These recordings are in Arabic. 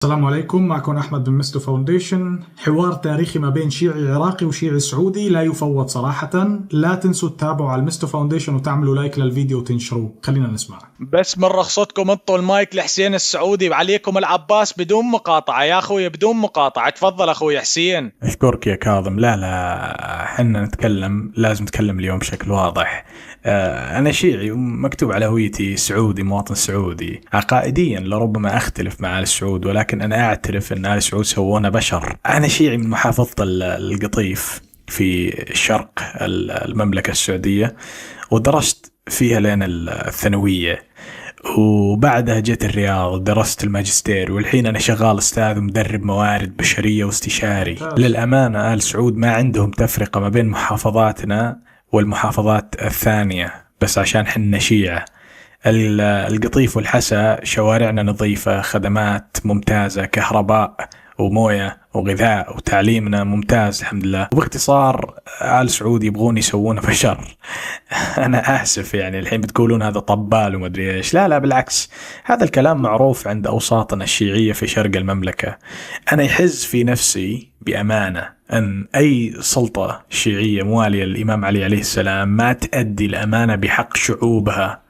السلام عليكم، معكم أحمد من مستو فاونديشن. حوار تاريخي ما بين شيعي عراقي وشيعي سعودي لا يفوت صراحة. لا تنسوا تتابعوا على المستو فاونديشن وتعملوا لايك للفيديو وتنشروه. خلينا نسمع. بس من رخصتكم انطوا المايك لحسين السعودي، عليكم العباس بدون مقاطعة يا أخوي، بدون مقاطعة. تفضل أخوي حسين. أشكرك يا كاظم. لا حنا نتكلم، لازم نتكلم اليوم بشكل واضح. أنا شيعي ومكتوب على هويتي سعودي، مواطن سعودي. عقائديا لربما أختلف مع آل سعود، ولكن أنا أعترف أن آل سعود سوونا بشر. أنا شيعي من محافظة القطيف في شرق المملكة السعودية، ودرست فيها لين الثانوية، وبعدها جيت الرياض درست الماجستير، والحين أنا شغال أستاذ ومدرب موارد بشرية واستشاري. للأمانة آل سعود ما عندهم تفرقة ما بين محافظاتنا والمحافظات الثانية، بس عشان حنا شيعة. القطيف والحسا شوارعنا نظيفة، خدمات ممتازة، كهرباء وموية وغذاء، وتعليمنا ممتاز الحمد لله. وباختصار آل سعود يبغون يسوون بشر. أنا آسف، يعني الحين بتقولون هذا طبال وما أدري إيش. لا بالعكس، هذا الكلام معروف عند أوساطنا الشيعية في شرق المملكة. أنا يحز في نفسي بأمانة أن أي سلطة شيعية موالية للإمام علي عليه السلام ما تأدي الأمانة بحق شعوبها.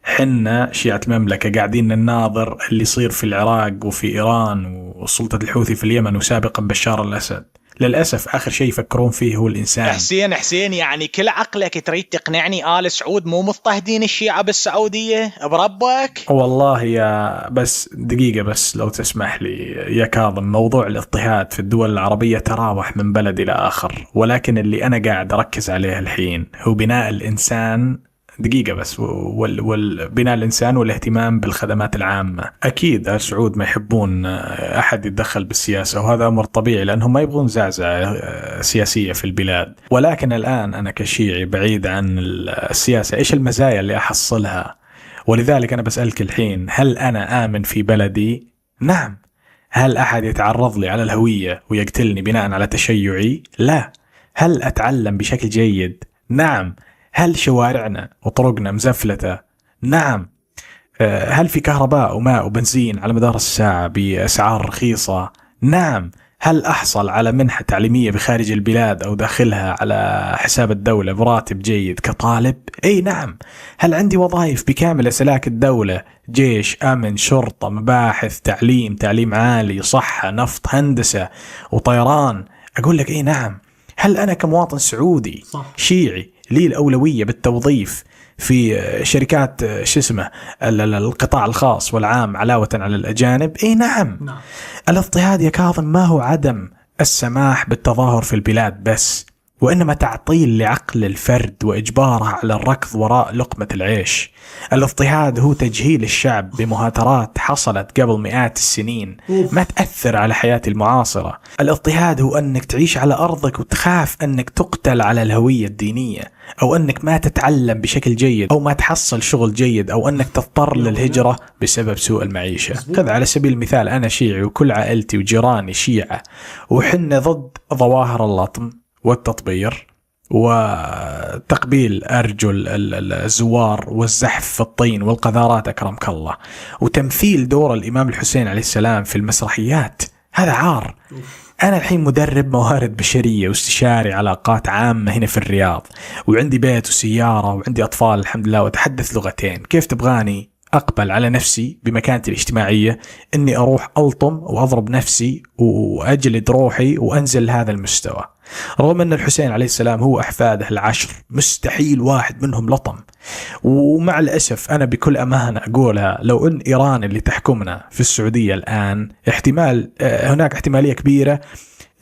حنا شيعة المملكة قاعدين نناظر اللي يصير في العراق وفي إيران وسلطة الحوثي في اليمن، وسابقا بشار الأسد. للأسف آخر شيء يفكرون فيه هو الإنسان. حسين يعني كل عقلك تريد تقنعني آل سعود مو مضطهدين الشيعة بالسعودية بربك؟ والله يا بس دقيقة، بس لو تسمح لي يا كاظم، موضوع الاضطهاد في الدول العربية تراوح من بلد إلى آخر، ولكن اللي أنا قاعد أركز عليه الحين هو بناء الإنسان. دقيقة بس، والبناء الإنسان والاهتمام بالخدمات العامة. أكيد آل سعود ما يحبون أحد يتدخل بالسياسة، وهذا أمر طبيعي لأنهم ما يبغون زعزعة سياسية في البلاد. ولكن الآن أنا كشيعي بعيد عن السياسة، إيش المزايا اللي أحصلها؟ ولذلك أنا بسألك الحين، هل أنا آمن في بلدي؟ نعم. هل أحد يتعرض لي على الهوية ويقتلني بناء على تشيعي؟ لا. هل أتعلم بشكل جيد؟ نعم. هل شوارعنا وطرقنا مزفلتة؟ نعم. هل في كهرباء وماء وبنزين على مدار الساعة بأسعار رخيصة؟ نعم. هل أحصل على منحة تعليمية بخارج البلاد أو داخلها على حساب الدولة براتب جيد كطالب؟ أي نعم. هل عندي وظائف بكامل سلاك الدولة؟ جيش، أمن، شرطة، مباحث، تعليم عالي، صحة، نفط، هندسة وطيران؟ أقول لك أي نعم. هل أنا كمواطن سعودي شيعي لي الأولوية بالتوظيف في شركات القطاع الخاص والعام علاوة على الأجانب؟ إيه نعم. الاضطهاد يا كاظم ما هو عدم السماح بالتظاهر في البلاد بس، وإنما تعطيل لعقل الفرد وإجباره على الركض وراء لقمة العيش. الاضطهاد هو تجهيل الشعب بمهاترات حصلت قبل مئات السنين ما تأثر على حياة المعاصرة. الاضطهاد هو أنك تعيش على أرضك وتخاف أنك تقتل على الهوية الدينية، أو أنك ما تتعلم بشكل جيد، أو ما تحصل شغل جيد، أو أنك تضطر للهجرة بسبب سوء المعيشة. خذ على سبيل المثال، أنا شيعي وكل عائلتي وجيراني شيعة، وحنا ضد ظواهر اللطم والتطبير وتقبيل أرجل الزوار والزحف في الطين والقذارات أكرمك الله، وتمثيل دور الإمام الحسين عليه السلام في المسرحيات. هذا عار. أنا الحين مدرب موارد بشرية واستشاري علاقات عامة هنا في الرياض، وعندي بيت وسيارة وعندي أطفال الحمد لله، وأتحدث لغتين. كيف تبغاني أقبل على نفسي بمكانتي الاجتماعية أني أروح ألطم وأضرب نفسي وأجلد روحي وأنزل لهذا المستوى؟ رغم أن الحسين عليه السلام هو أحفاده العشر مستحيل واحد منهم لطم. ومع الأسف أنا بكل أمانة أقولها، لو أن إيران اللي تحكمنا في السعودية الآن هناك احتمالية كبيرة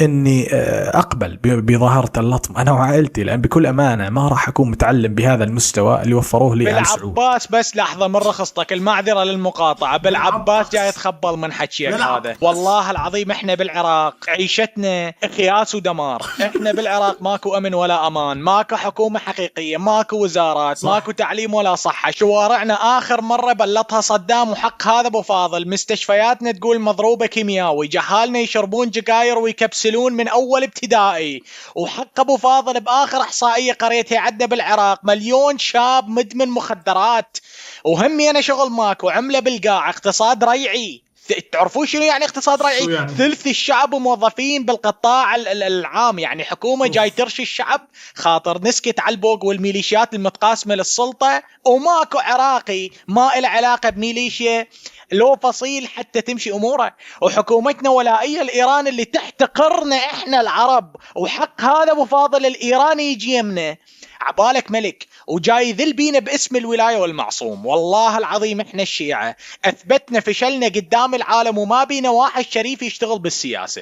أني أقبل بظاهرة اللطم أنا وعائلتي، لأن بكل أمانة ما راح أكون متعلم بهذا المستوى اللي وفروه لي آل سعود. بالعباس بس لحظة من رخصتك، المعذرة للمقاطعة، بالعباس جاي تخبل من حكيك هذا. والله العظيم احنا بالعراق عيشتنا خياس ودمار. احنا بالعراق ماكو أمن ولا أمان، ماكو حكومة حقيقية، ماكو وزارات، ماكو تعليم ولا صحة. شوارعنا آخر مرة بلطها صدام وحق هذا أبو فاضل. مستشفياتنا تقول مضروبة كيميائي، جهالنا يشربون جقاير ويكبسلون من أول ابتدائي. وحق أبو فاضل بآخر إحصائية قريتها عدنا بالعراق 1,000,000 شاب مدمن مخدرات. وهمي أنا شغل ماكو، عملة بالقاع، اقتصاد ريعي، تعرفون شنو يعني اقتصاد ريعي؟ يعني؟ ثلث الشعب موظفين بالقطاع العام، يعني حكومة جاي ترشي الشعب خاطر نسكت على البوق والميليشيات المتقاسمة للسلطة، وماكو عراقي ما له علاقة بميليشيا لو فصيل حتى تمشي أموره. وحكومتنا ولائية الإيران اللي تحتقرنا إحنا العرب، وحق هذا أبو فاضل الإيراني يجي يمنا عبالك ملك وجاي ذل بينا باسم الولاية والمعصوم. والله العظيم إحنا الشيعة أثبتنا فشلنا قدام العالم، وما بينا واحد شريف يشتغل بالسياسة.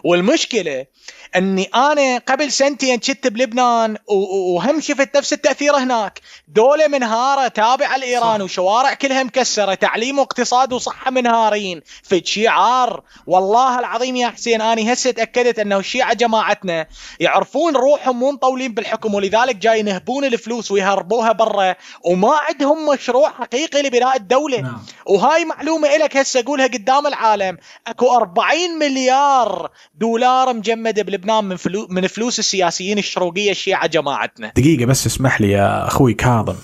والمشكلة أني أنا قبل سنتين كنت بلبنان وهم شفت نفس التأثير هناك. دولة منهارة تابعة لإيران، وشوارع كلها مكسرة، تعليم واقتصاد وصحة منهارين في شيعار. والله العظيم يا حسين أنا هسه تأكدت أنه الشيعة جماعتنا يعرفون روحهم مو مطولين بالحكم، ولذلك جاي ينهبون الفلوس ويهربوها برا، وما عندهم مشروع حقيقي لبناء الدولة. نعم. وهاي معلومة إلك هسه أقولها قدام العالم، أكو 40 مليار دولار مجمدة بلبنان من فلوس السياسيين الشروقية الشيعة جماعتنا. دقيقة بس اسمح لي يا أخوي كاظم،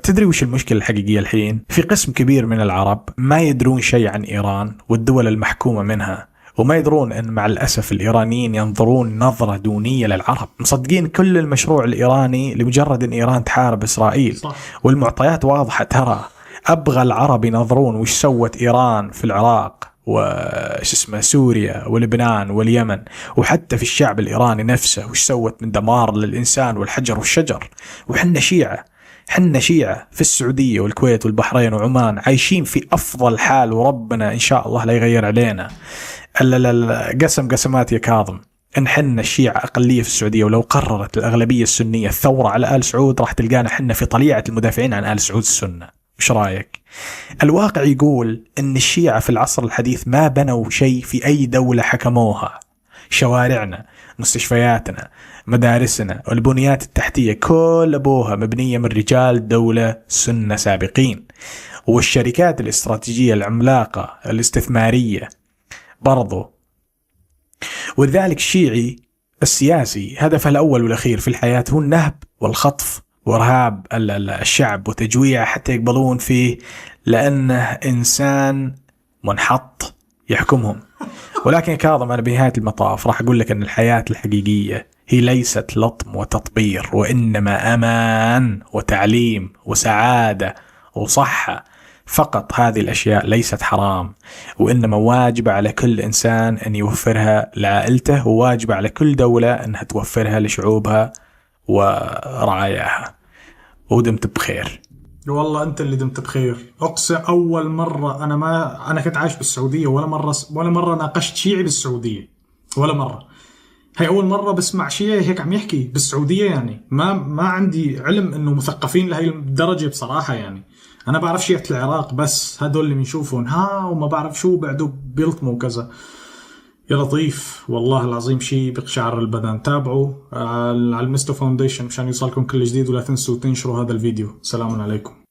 تدري وش المشكلة الحقيقية الحين؟ في قسم كبير من العرب ما يدرون شيء عن إيران والدول المحكومة منها، وما يدرون أن مع الأسف الإيرانيين ينظرون نظرة دونية للعرب، مصدقين كل المشروع الإيراني لمجرد أن إيران تحارب إسرائيل. صح. والمعطيات واضحة ترى. أبغى العرب ينظرون وش سوت إيران في العراق وش اسمه سوريا ولبنان واليمن، وحتى في الشعب الإيراني نفسه وش سوت من دمار للإنسان والحجر والشجر. وحنا شيعة، حنا شيعة في السعودية والكويت والبحرين وعمان عايشين في أفضل حال، وربنا إن شاء الله لا يغير علينا. قسمات يا كاظم، إن حنا الشيعة أقلية في السعودية، ولو قررت الأغلبية السنية الثورة على آل سعود راح تلقانا حنا في طليعة المدافعين عن آل سعود السنة. إيش رأيك؟ الواقع يقول إن الشيعة في العصر الحديث ما بنوا شيء في أي دولة حكموها. شوارعنا، مستشفياتنا، مدارسنا والبنيات التحتية كل أبوها مبنية من رجال دولة سنة سابقين. والشركات الاستراتيجية العملاقة الاستثمارية برضو. ولذلك الشيعي السياسي هدفه الأول والأخير في الحياة هو النهب والخطف وإرهاب الشعب وتجويعه حتى يقبلون فيه، لأنه إنسان منحط يحكمهم. ولكن كاظم، أنا بنهاية المطاف راح أقول لك أن الحياة الحقيقية هي ليست لطم وتطبير، وإنما أمان وتعليم وسعادة وصحة فقط. هذه الأشياء ليست حرام، وإنما واجب على كل إنسان أن يوفرها لعائلته، وواجب على كل دولة أنها توفرها لشعوبها ورعاياها. ودمت بخير. والله أنت اللي دمت بخير. أقسم أول مرة أنا كنت عايش بالسعودية، ولا مرة ناقشت شيعي بالسعودية، ولا مرة. هاي أول مرة بسمع شيعي هيك عم يحكي بالسعودية. يعني ما عندي علم إنه مثقفين لهي الدرجة بصراحة. يعني أنا بعرف شيعة العراق بس، هدول اللي بنشوفهم وما بعرف شو بعده بيلطموا وكذا. يا لطيف والله العظيم، شيء بقشعر البدن. تابعوا على المستو فاونديشن مشان يوصلكم كل جديد، ولا تنسوا تنشروا هذا الفيديو. سلام عليكم.